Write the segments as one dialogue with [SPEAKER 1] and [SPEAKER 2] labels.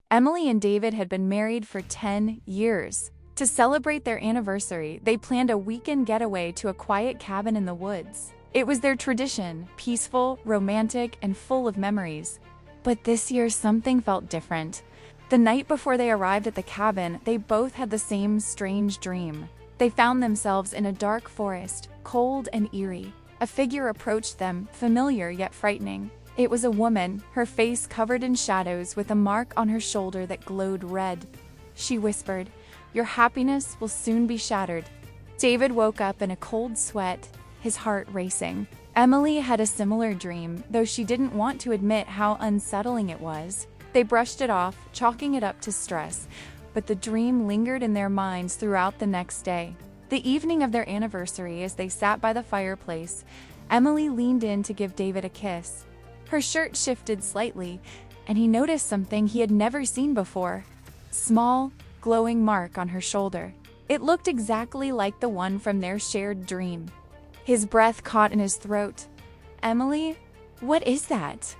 [SPEAKER 1] Emily and David had been married for 10 years. To celebrate their anniversary, they planned a weekend getaway to a quiet cabin in the woods. It was their tradition, peaceful, romantic, and full of memories. But this year, something felt different. The night before they arrived at the cabin, they both had the same strange dream. They found themselves in a dark forest, cold and eerie. A figure approached them, familiar yet frightening. It was a woman, her face covered in shadows with a mark on her shoulder that glowed red. She whispered, "Your happiness will soon be shattered." David woke up in a cold sweat, his heart racing. Emily had a similar dream, though she didn't want to admit how unsettling it was. They brushed it off, chalking it up to stress, but the dream lingered in their minds throughout the next day. The evening of their anniversary, as they sat by the fireplace, Emily leaned in to give David a kiss. Her shirt shifted slightly, and he noticed something he had never seen before. Small, glowing mark on her shoulder. It looked exactly like the one from their shared dream. His breath caught in his throat. "Emily, what is that?"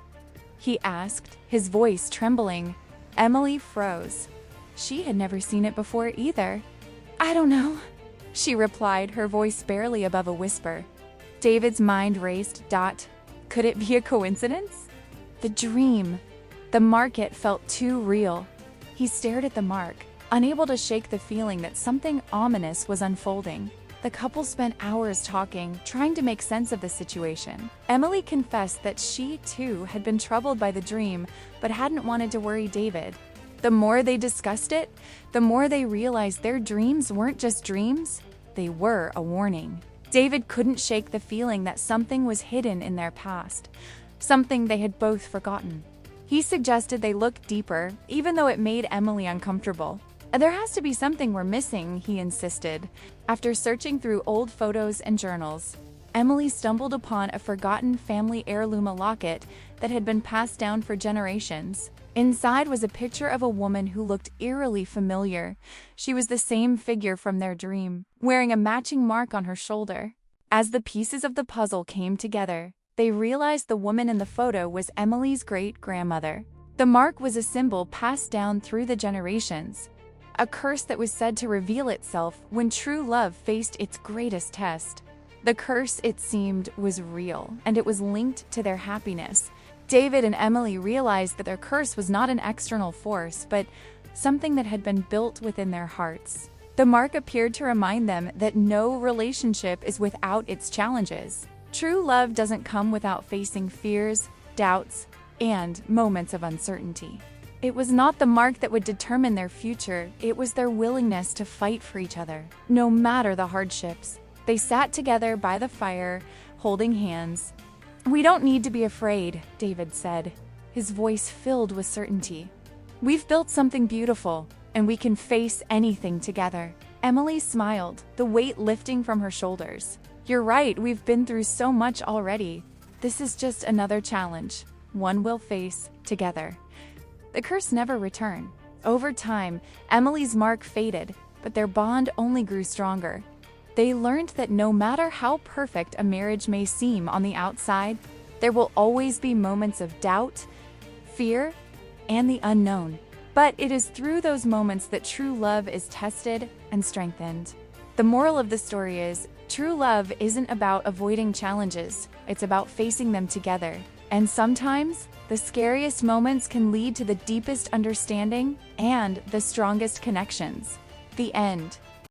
[SPEAKER 1] he asked, his voice trembling. Emily froze. She had never seen it before either. "I don't know," she replied, her voice barely above a whisper. David's mind raced. Could it be a coincidence? The dream. The mark, it felt too real. He stared at the mark, unable to shake the feeling that something ominous was unfolding. The couple spent hours talking, trying to make sense of the situation. Emily confessed that she, too, had been troubled by the dream, but hadn't wanted to worry David. The more they discussed it, the more they realized their dreams weren't just dreams, they were a warning. David couldn't shake the feeling that something was hidden in their past, something they had both forgotten. He suggested they look deeper, even though it made Emily uncomfortable. "There has to be something we're missing," he insisted. After searching through old photos and journals, Emily stumbled upon a forgotten family heirloom locket that had been passed down for generations. Inside was a picture of a woman who looked eerily familiar. She was the same figure from their dream, wearing a matching mark on her shoulder. As the pieces of the puzzle came together, they realized the woman in the photo was Emily's great-grandmother. The mark was a symbol passed down through the generations, a curse that was said to reveal itself when true love faced its greatest test. The curse, it seemed, was real, and it was linked to their happiness. David and Emily realized that their curse was not an external force, but something that had been built within their hearts. The mark appeared to remind them that no relationship is without its challenges. True love doesn't come without facing fears, doubts, and moments of uncertainty. It was not the mark that would determine their future, it was their willingness to fight for each other, no matter the hardships. They sat together by the fire, holding hands. "We don't need to be afraid," David said, his voice filled with certainty. "We've built something beautiful, and we can face anything together." Emily smiled, the weight lifting from her shoulders. "You're right, we've been through so much already. This is just another challenge, one we'll face together." The curse never returned. Over time, Emily's mark faded, but their bond only grew stronger. They learned that no matter how perfect a marriage may seem on the outside, there will always be moments of doubt, fear, and the unknown. But it is through those moments that true love is tested and strengthened. The moral of the story is, true love isn't about avoiding challenges, it's about facing them together. And sometimes, the scariest moments can lead to the deepest understanding and the strongest connections. The end.